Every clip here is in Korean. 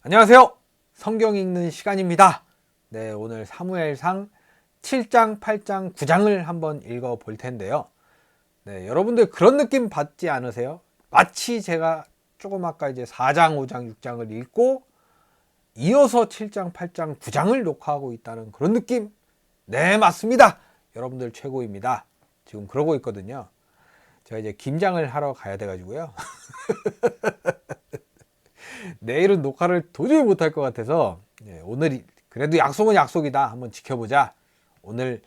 안녕하세요. 성경 읽는 시간입니다. 네, 오늘 사무엘상 7장, 8장, 9장을 한번 읽어 볼 텐데요. 네, 여러분들 그런 느낌 받지 않으세요? 마치 제가 조금 아까 이제 4장, 5장, 6장을 읽고 이어서 7장, 8장, 9장을 녹화하고 있다는 그런 느낌? 네, 맞습니다. 여러분들 최고입니다. 지금 그러고 있거든요. 제가 이제 김장을 하러 가야 돼가지고요. 내일은 녹화를 도저히 못할 것 같아서 오늘 그래도 약속은 약속이다. 한번 지켜보자. 오늘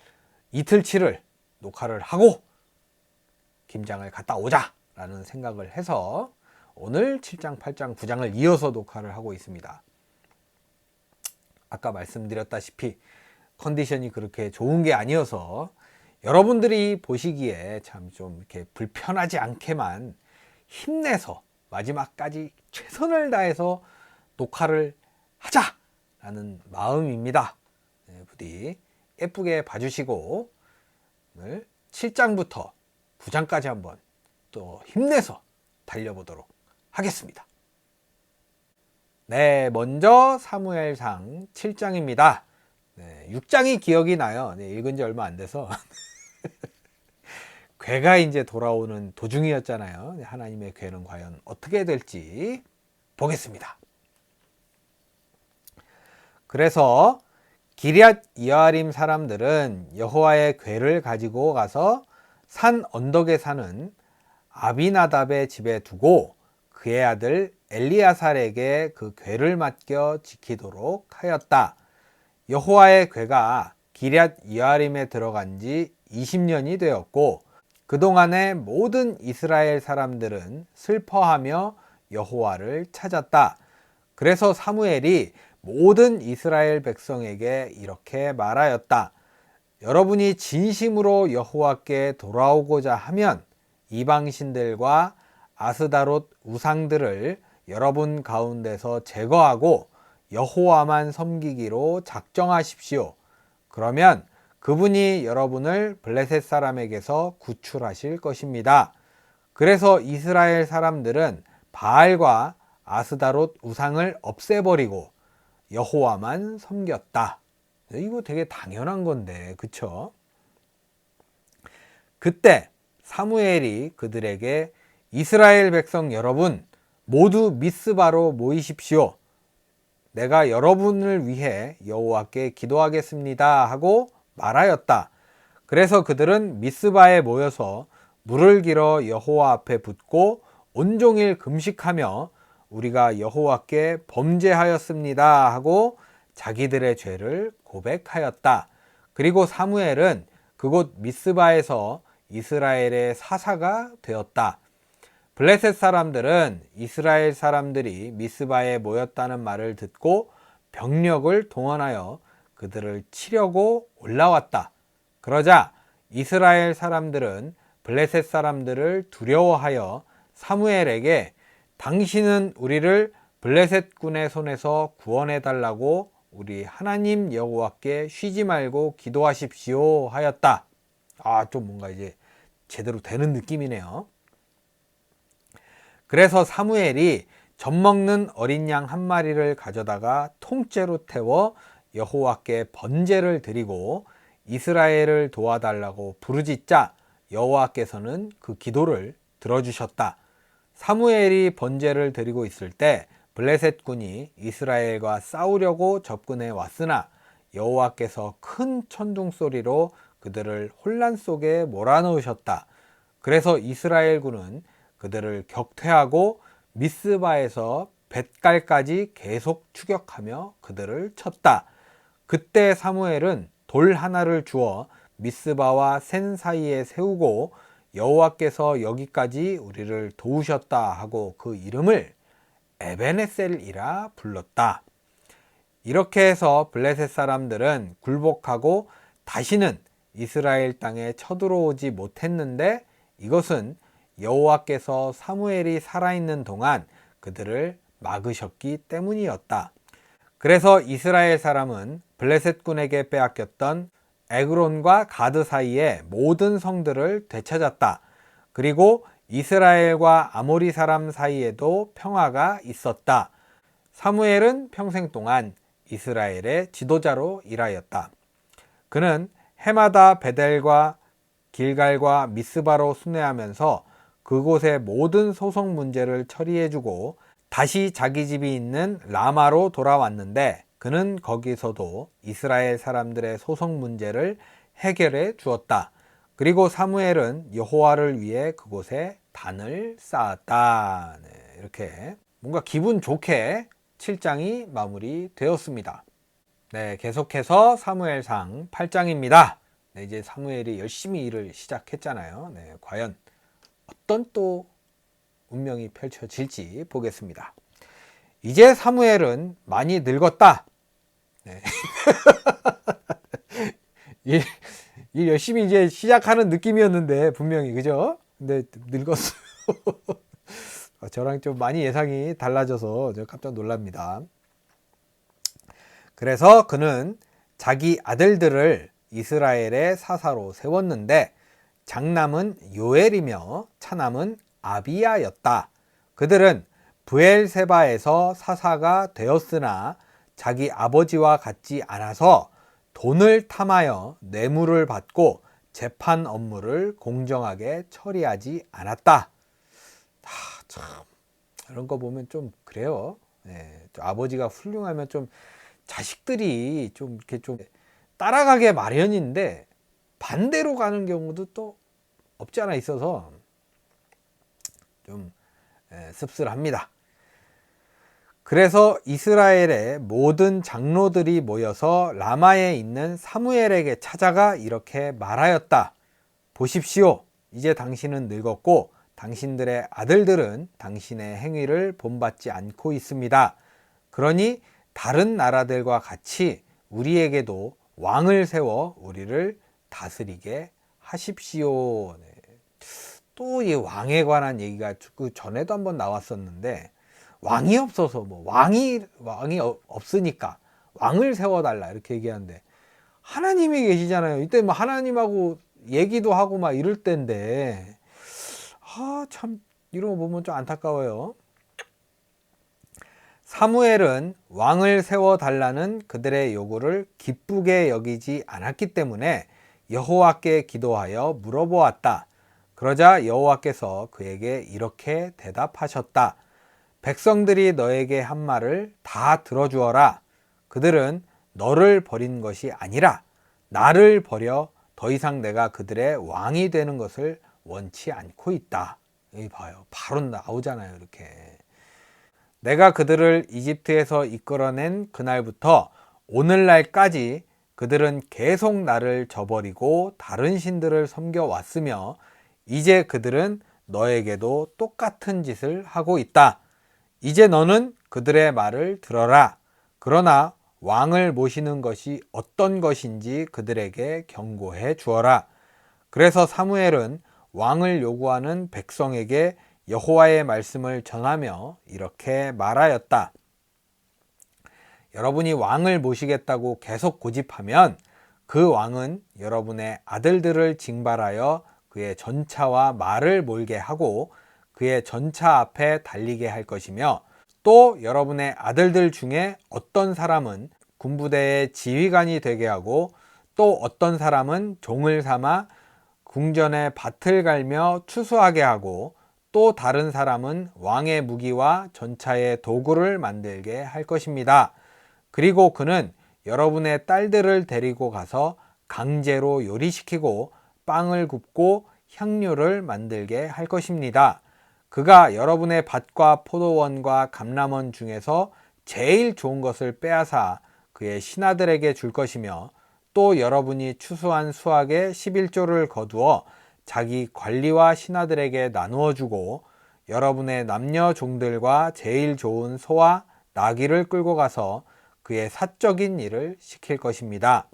이틀치를 녹화를 하고 김장을 갔다 오자 라는 생각을 해서 오늘 7장, 8장, 9장을 이어서 녹화를 하고 있습니다. 아까 말씀드렸다시피 컨디션이 그렇게 좋은 게 아니어서 여러분들이 보시기에 참 좀 이렇게 불편하지 않게만 힘내서 마지막까지 최선을 다해서 녹화를 하자라는 마음입니다. 네, 부디 예쁘게 봐주시고 오늘 7장부터 9장까지 한번 또 힘내서 달려보도록 하겠습니다. 네, 먼저 사무엘상 7장입니다. 네, 6장이 기억이 나요. 네, 읽은 지 얼마 안 돼서 괴가 이제 돌아오는 도중이었잖아요. 하나님의 괴는 과연 어떻게 될지 보겠습니다. 그래서 기럇 여아림 사람들은 여호와의 괴를 가지고 가서 산 언덕에 사는 아비나답의 집에 두고 그의 아들 엘리아살에게 그 괴를 맡겨 지키도록 하였다. 여호와의 괴가 기럇 여아림에 들어간 지 20년이 되었고 그동안에 모든 이스라엘 사람들은 슬퍼하며 여호와를 찾았다. 그래서 사무엘이 모든 이스라엘 백성에게 이렇게 말하였다. 여러분이 진심으로 여호와께 돌아오고자 하면 이방신들과 아스다롯 우상들을 여러분 가운데서 제거하고 여호와만 섬기기로 작정하십시오. 그러면 그분이 여러분을 블레셋 사람에게서 구출하실 것입니다. 그래서 이스라엘 사람들은 바알과 아스다롯 우상을 없애버리고 여호와만 섬겼다. 이거 되게 당연한 건데, 그쵸? 그때 사무엘이 그들에게 이스라엘 백성 여러분 모두 미스바로 모이십시오. 내가 여러분을 위해 여호와께 기도하겠습니다 하고 말하였다. 그래서 그들은 미스바에 모여서 물을 길어 여호와 앞에 붓고 온종일 금식하며 우리가 여호와께 범죄하였습니다 하고 자기들의 죄를 고백하였다. 그리고 사무엘은 그곳 미스바에서 이스라엘의 사사가 되었다. 블레셋 사람들은 이스라엘 사람들이 미스바에 모였다는 말을 듣고 병력을 동원하여 그들을 치려고 올라왔다. 그러자 이스라엘 사람들은 블레셋 사람들을 두려워하여 사무엘에게 당신은 우리를 블레셋 군의 손에서 구원해 달라고 우리 하나님 여호와께 쉬지 말고 기도하십시오 하였다. 좀 뭔가 이제 제대로 되는 느낌이네요. 그래서 사무엘이 젖먹는 어린 양 한 마리를 가져다가 통째로 태워 여호와께 번제를 드리고 이스라엘을 도와달라고 부르짖자 여호와께서는 그 기도를 들어주셨다. 사무엘이 번제를 드리고 있을 때 블레셋 군이 이스라엘과 싸우려고 접근해 왔으나 여호와께서 큰 천둥 소리로 그들을 혼란 속에 몰아넣으셨다. 그래서 이스라엘 군은 그들을 격퇴하고 미스바에서 벳갈까지 계속 추격하며 그들을 쳤다. 그때 사무엘은 돌 하나를 주어 미스바와 센 사이에 세우고 여호와께서 여기까지 우리를 도우셨다 하고 그 이름을 에베네셀이라 불렀다. 이렇게 해서 블레셋 사람들은 굴복하고 다시는 이스라엘 땅에 쳐들어오지 못했는데 이것은 여호와께서 사무엘이 살아있는 동안 그들을 막으셨기 때문이었다. 그래서 이스라엘 사람은 블레셋 군에게 빼앗겼던 에그론과 가드 사이의 모든 성들을 되찾았다. 그리고 이스라엘과 아모리 사람 사이에도 평화가 있었다. 사무엘은 평생 동안 이스라엘의 지도자로 일하였다. 그는 해마다 베델과 길갈과 미스바로 순회하면서 그곳의 모든 소송 문제를 처리해주고 다시 자기 집이 있는 라마로 돌아왔는데 그는 거기서도 이스라엘 사람들의 소송 문제를 해결해 주었다. 그리고 사무엘은 여호와를 위해 그곳에 단을 쌓았다. 네, 이렇게 뭔가 기분 좋게 7장이 마무리되었습니다. 네, 계속해서 사무엘상 8장입니다. 네, 이제 사무엘이 열심히 일을 시작했잖아요. 네, 과연 어떤 또 운명이 펼쳐질지 보겠습니다. 이제 사무엘은 많이 늙었다. 네. 일 열심히 이제 시작하는 느낌이었는데 분명히 그죠? 근데 늙었어요. 저랑 좀 많이 예상이 달라져서 저 깜짝 놀랍니다. 그래서 그는 자기 아들들을 이스라엘의 사사로 세웠는데 장남은 요엘이며 차남은 아비야였다. 그들은 브엘세바에서 사사가 되었으나 자기 아버지와 같지 않아서 돈을 탐하여 뇌물을 받고 재판 업무를 공정하게 처리하지 않았다. 참 이런 거 보면 좀 그래요. 네, 아버지가 훌륭하면 좀 자식들이 좀 이렇게 좀 따라가게 마련인데 반대로 가는 경우도 또 없지 않아 있어서 좀 씁쓸합니다. 그래서 이스라엘의 모든 장로들이 모여서 라마에 있는 사무엘에게 찾아가 이렇게 말하였다. 보십시오. 이제 당신은 늙었고 당신들의 아들들은 당신의 행위를 본받지 않고 있습니다. 그러니 다른 나라들과 같이 우리에게도 왕을 세워 우리를 다스리게 하십시오. 네. 또 이 왕에 관한 얘기가 그 전에도 한번 나왔었는데 왕이 없어서 뭐 왕이 없으니까 왕을 세워달라 이렇게 얘기하는데 하나님이 계시잖아요. 이때 뭐 하나님하고 얘기도 하고 막 이럴 때인데 참 이런 거 보면 좀 안타까워요. 사무엘은 왕을 세워달라는 그들의 요구를 기쁘게 여기지 않았기 때문에 여호와께 기도하여 물어보았다. 그러자 여호와께서 그에게 이렇게 대답하셨다. 백성들이 너에게 한 말을 다 들어주어라. 그들은 너를 버린 것이 아니라 나를 버려 더 이상 내가 그들의 왕이 되는 것을 원치 않고 있다. 여기 봐요. 바로 나오잖아요. 이렇게. 내가 그들을 이집트에서 이끌어낸 그날부터 오늘날까지 그들은 계속 나를 저버리고 다른 신들을 섬겨왔으며 이제 그들은 너에게도 똑같은 짓을 하고 있다. 이제 너는 그들의 말을 들어라. 그러나 왕을 모시는 것이 어떤 것인지 그들에게 경고해 주어라. 그래서 사무엘은 왕을 요구하는 백성에게 여호와의 말씀을 전하며 이렇게 말하였다. 여러분이 왕을 모시겠다고 계속 고집하면 그 왕은 여러분의 아들들을 징발하여 그의 전차와 말을 몰게 하고 그의 전차 앞에 달리게 할 것이며 또 여러분의 아들들 중에 어떤 사람은 군부대의 지휘관이 되게 하고 또 어떤 사람은 종을 삼아 궁전에 밭을 갈며 추수하게 하고 또 다른 사람은 왕의 무기와 전차의 도구를 만들게 할 것입니다. 그리고 그는 여러분의 딸들을 데리고 가서 강제로 요리시키고 빵을 굽고 향료를 만들게 할 것입니다. 그가 여러분의 밭과 포도원과 감람원 중에서 제일 좋은 것을 빼앗아 그의 신하들에게 줄 것이며 또 여러분이 추수한 수확의 11조를 거두어 자기 관리와 신하들에게 나누어 주고 여러분의 남녀 종들과 제일 좋은 소와 나귀를 끌고 가서 그의 사적인 일을 시킬 것입니다.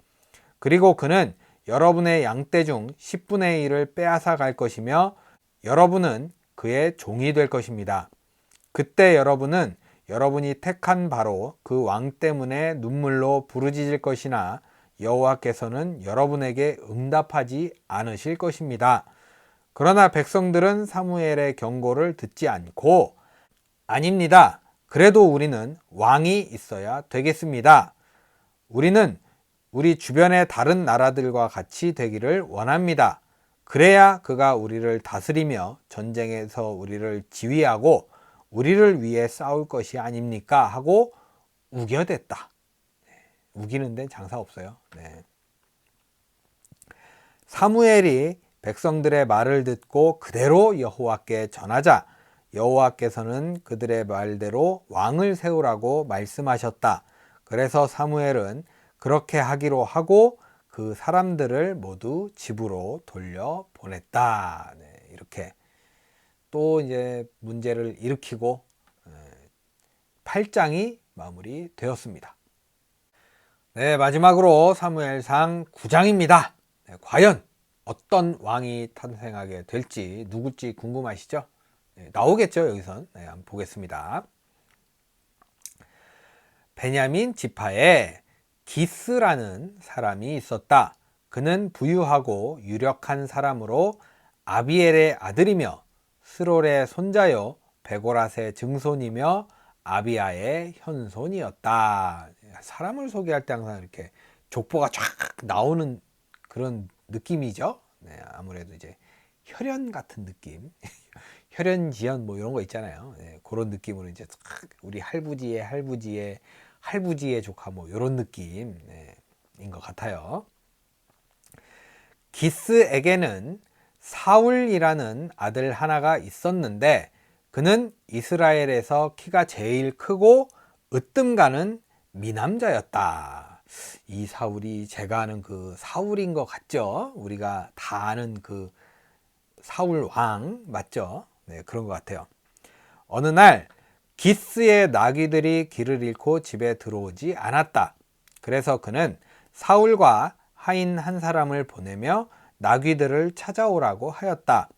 그리고 그는 여러분의 양떼 중 10분의 1을 빼앗아 갈 것이며 여러분은 그의 종이 될 것입니다. 그때 여러분은 여러분이 택한 바로 그 왕 때문에 눈물로 부르짖을 것이나 여호와께서는 여러분에게 응답하지 않으실 것입니다. 그러나 백성들은 사무엘의 경고를 듣지 않고 아닙니다. 그래도 우리는 왕이 있어야 되겠습니다. 우리는 우리 주변의 다른 나라들과 같이 되기를 원합니다. 그래야 그가 우리를 다스리며 전쟁에서 우리를 지휘하고 우리를 위해 싸울 것이 아닙니까? 하고 우겨댔다. 우기는 데는 장사 없어요. 네. 사무엘이 백성들의 말을 듣고 그대로 여호와께 전하자 여호와께서는 그들의 말대로 왕을 세우라고 말씀하셨다. 그래서 사무엘은 그렇게 하기로 하고 그 사람들을 모두 집으로 돌려 보냈다. 네, 이렇게 또 이제 문제를 일으키고 8장이 마무리되었습니다. 네, 마지막으로 사무엘상 9장입니다. 네, 과연 어떤 왕이 탄생하게 될지 누굴지 궁금하시죠? 네, 나오겠죠, 여기선. 네, 한번 보겠습니다. 베냐민 지파에 기스라는 사람이 있었다. 그는 부유하고 유력한 사람으로 아비엘의 아들이며 스롤의 손자요 베고랏의 증손이며 아비아의 현손이었다. 사람을 소개할 때 항상 이렇게 족보가 쫙 나오는 그런 느낌이죠. 네, 아무래도 이제 혈연 같은 느낌, 혈연지연 뭐 이런 거 있잖아요. 네, 그런 느낌으로 이제 우리 할부지의 조카 뭐 이런 느낌인 것 같아요. 기스에게는 사울이라는 아들 하나가 있었는데 그는 이스라엘에서 키가 제일 크고 으뜸가는 미남자였다. 이 사울이 제가 아는 그 사울인 것 같죠? 우리가 다 아는 그 사울 왕 맞죠? 네, 그런 것 같아요. 어느 날 기스의 나귀들이 길을 잃고 집에 들어오지 않았다. 그래서 그는 사울과 하인 한 사람을 보내며 나귀들을 찾아오라고 하였다.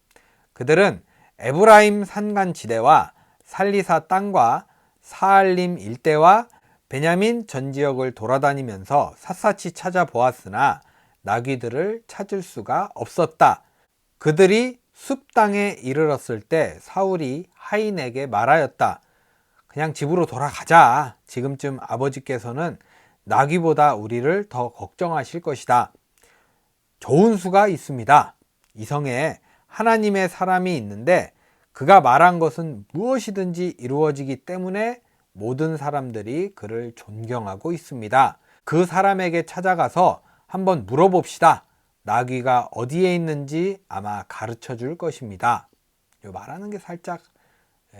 그들은 에브라임 산간지대와 살리사 땅과 사알림 일대와 베냐민 전 지역을 돌아다니면서 샅샅이 찾아보았으나 나귀들을 찾을 수가 없었다. 그들이 숲 땅에 이르렀을 때 사울이 하인에게 말하였다. 그냥 집으로 돌아가자. 지금쯤 아버지께서는 나귀보다 우리를 더 걱정하실 것이다. 좋은 수가 있습니다. 이 성에 하나님의 사람이 있는데 그가 말한 것은 무엇이든지 이루어지기 때문에 모든 사람들이 그를 존경하고 있습니다. 그 사람에게 찾아가서 한번 물어봅시다. 나귀가 어디에 있는지 아마 가르쳐 줄 것입니다. 말하는 게 살짝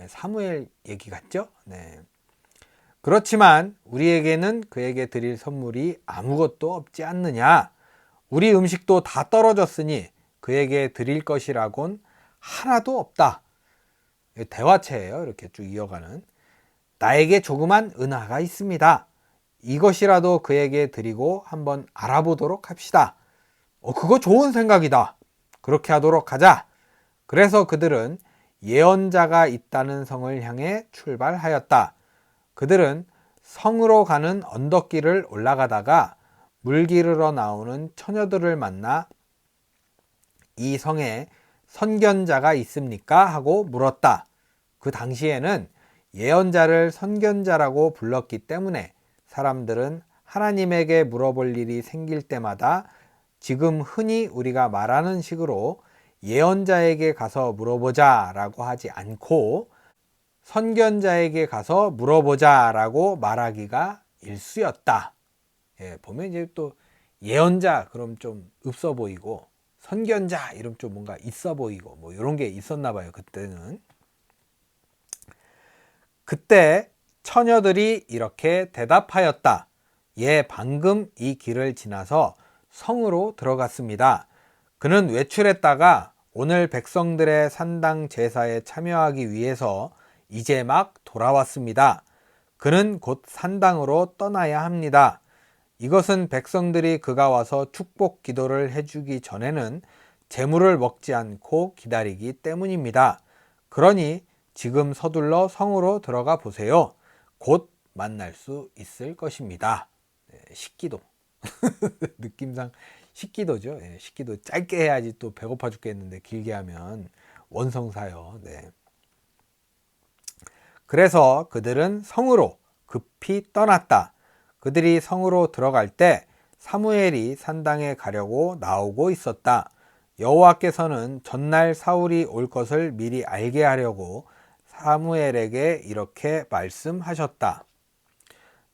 사무엘 얘기 같죠? 네. 그렇지만 우리에게는 그에게 드릴 선물이 아무것도 없지 않느냐? 우리 음식도 다 떨어졌으니 그에게 드릴 것이라곤 하나도 없다. 대화체예요. 이렇게 쭉 이어가는. 나에게 조그만 은하가 있습니다. 이것이라도 그에게 드리고 한번 알아보도록 합시다. 그거 좋은 생각이다. 그렇게 하도록 하자. 그래서 그들은 예언자가 있다는 성을 향해 출발하였다. 그들은 성으로 가는 언덕길을 올라가다가 물 기르러 나오는 처녀들을 만나 이 성에 선견자가 있습니까? 하고 물었다. 그 당시에는 예언자를 선견자라고 불렀기 때문에 사람들은 하나님에게 물어볼 일이 생길 때마다 지금 흔히 우리가 말하는 식으로 예언자에게 가서 물어보자 라고 하지 않고 선견자에게 가서 물어보자 라고 말하기가 일쑤였다. 보면 이제 또 예언자 그럼 좀 없어 보이고 선견자 이러면 좀 뭔가 있어 보이고 뭐 이런 게 있었나 봐요. 그때는. 그때 처녀들이 이렇게 대답하였다. 방금 이 길을 지나서 성으로 들어갔습니다. 그는 외출했다가 오늘 백성들의 산당 제사에 참여하기 위해서 이제 막 돌아왔습니다. 그는 곧 산당으로 떠나야 합니다. 이것은 백성들이 그가 와서 축복 기도를 해주기 전에는 제물을 먹지 않고 기다리기 때문입니다. 그러니 지금 서둘러 성으로 들어가 보세요. 곧 만날 수 있을 것입니다. 식기도. 느낌상 식기도죠. 식기도 짧게 해야지 또 배고파 죽겠는데 길게 하면 원성사요. 네. 그래서 그들은 성으로 급히 떠났다. 그들이 성으로 들어갈 때 사무엘이 산당에 가려고 나오고 있었다. 여호와께서는 전날 사울이 올 것을 미리 알게 하려고 사무엘에게 이렇게 말씀하셨다.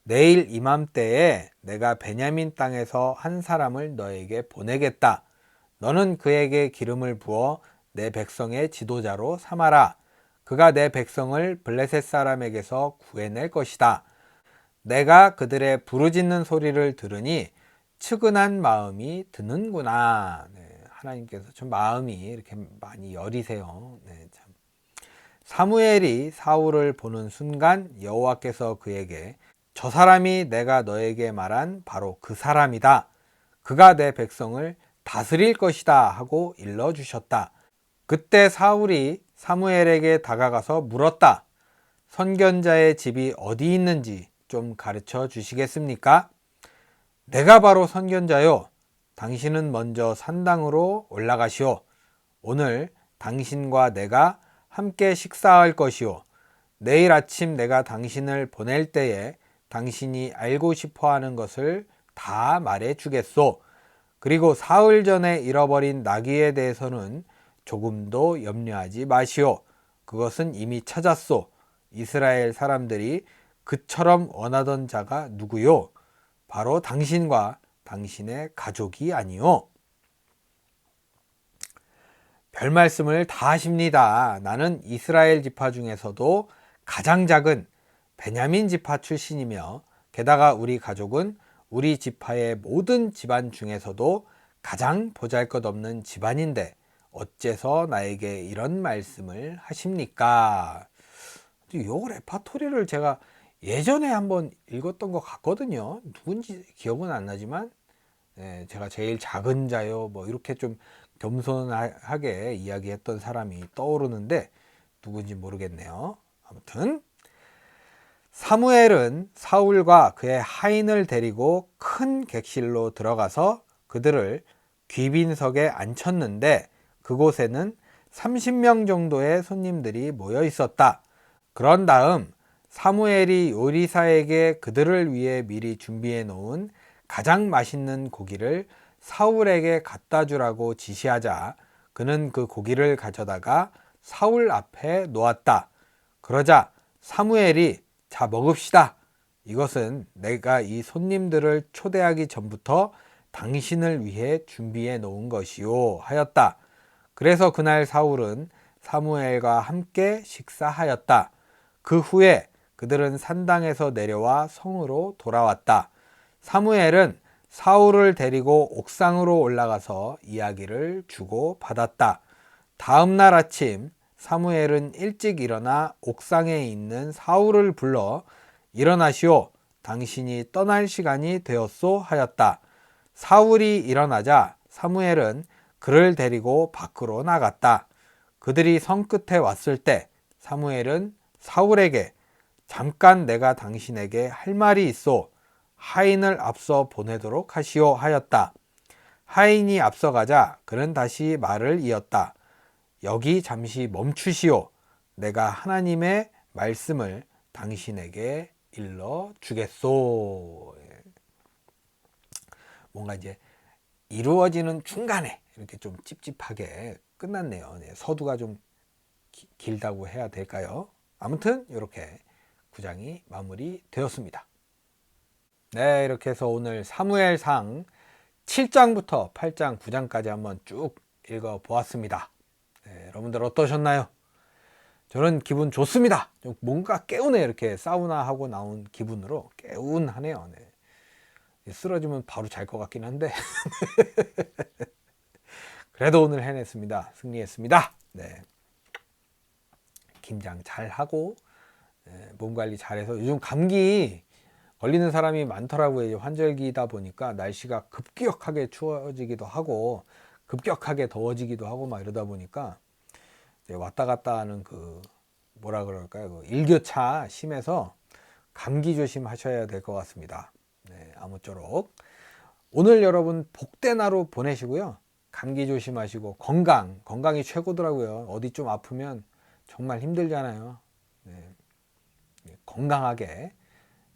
내일 이맘때에 내가 베냐민 땅에서 한 사람을 너에게 보내겠다. 너는 그에게 기름을 부어 내 백성의 지도자로 삼아라. 그가 내 백성을 블레셋 사람에게서 구해낼 것이다. 내가 그들의 부르짖는 소리를 들으니 측은한 마음이 드는구나. 네, 하나님께서 좀 마음이 이렇게 많이 여리세요. 네, 참. 사무엘이 사울을 보는 순간 여호와께서 그에게 저 사람이 내가 너에게 말한 바로 그 사람이다. 그가 내 백성을 다스릴 것이다 하고 일러주셨다. 그때 사울이 사무엘에게 다가가서 물었다. 선견자의 집이 어디 있는지 좀 가르쳐 주시겠습니까? 내가 바로 선견자요. 당신은 먼저 산당으로 올라가시오. 오늘 당신과 내가 함께 식사할 것이오. 내일 아침 내가 당신을 보낼 때에 당신이 알고 싶어 하는 것을 다 말해 주겠소. 그리고 사흘 전에 잃어버린 나귀에 대해서는 조금도 염려하지 마시오. 그것은 이미 찾았소. 이스라엘 사람들이 그처럼 원하던 자가 누구요? 바로 당신과 당신의 가족이 아니요. 별 말씀을 다 하십니다. 나는 이스라엘 지파 중에서도 가장 작은 베냐민 지파 출신이며 게다가 우리 가족은 우리 지파의 모든 집안 중에서도 가장 보잘것없는 집안인데 어째서 나에게 이런 말씀을 하십니까? 이 레파토리를 제가 예전에 한번 읽었던 것 같거든요. 누군지 기억은 안 나지만 제가 제일 작은 자요 뭐 이렇게 좀 겸손하게 이야기했던 사람이 떠오르는데 누군지 모르겠네요. 아무튼 사무엘은 사울과 그의 하인을 데리고 큰 객실로 들어가서 그들을 귀빈석에 앉혔는데 그곳에는 30명 정도의 손님들이 모여 있었다. 그런 다음 사무엘이 요리사에게 그들을 위해 미리 준비해 놓은 가장 맛있는 고기를 사울에게 갖다 주라고 지시하자 그는 그 고기를 가져다가 사울 앞에 놓았다. 그러자 사무엘이 자 먹읍시다. 이것은 내가 이 손님들을 초대하기 전부터 당신을 위해 준비해 놓은 것이요 하였다. 그래서 그날 사울은 사무엘과 함께 식사하였다. 그 후에 그들은 산당에서 내려와 성으로 돌아왔다. 사무엘은 사울을 데리고 옥상으로 올라가서 이야기를 주고 받았다. 다음 날 아침 사무엘은 일찍 일어나 옥상에 있는 사울을 불러 일어나시오. 당신이 떠날 시간이 되었소 하였다. 사울이 일어나자 사무엘은 그를 데리고 밖으로 나갔다. 그들이 성 끝에 왔을 때 사무엘은 사울에게 잠깐 내가 당신에게 할 말이 있소. 하인을 앞서 보내도록 하시오 하였다. 하인이 앞서가자 그는 다시 말을 이었다. 여기 잠시 멈추시오. 내가 하나님의 말씀을 당신에게 일러 주겠소. 뭔가 이제 이루어지는 중간에 이렇게 좀 찝찝하게 끝났네요. 서두가 좀 길다고 해야 될까요? 아무튼 이렇게 9장이 마무리되었습니다. 네, 이렇게 해서 오늘 사무엘상 7장부터 8장, 9장까지 한번 쭉 읽어보았습니다. 네, 여러분들 어떠셨나요? 저는 기분 좋습니다. 좀 뭔가 개운해. 이렇게 사우나 하고 나온 기분으로 개운하네요. 네. 쓰러지면 바로 잘 것 같긴 한데 그래도 오늘 해냈습니다. 승리했습니다. 네. 김장 잘하고 몸 관리 잘해서 요즘 감기 걸리는 사람이 많더라고요. 환절기다 보니까 날씨가 급격하게 추워지기도 하고 급격하게 더워지기도 하고 막 이러다 보니까 왔다 갔다 하는 그 뭐라 그럴까요? 그 일교차 심해서 감기 조심하셔야 될 것 같습니다. 네, 아무쪼록 오늘 여러분 복된 하루 보내시고요. 감기 조심하시고 건강이 최고더라고요. 어디 좀 아프면 정말 힘들잖아요. 네. 건강하게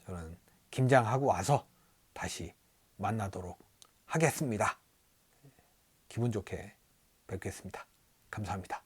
저는 김장하고 와서 다시 만나도록 하겠습니다. 기분 좋게 뵙겠습니다. 감사합니다.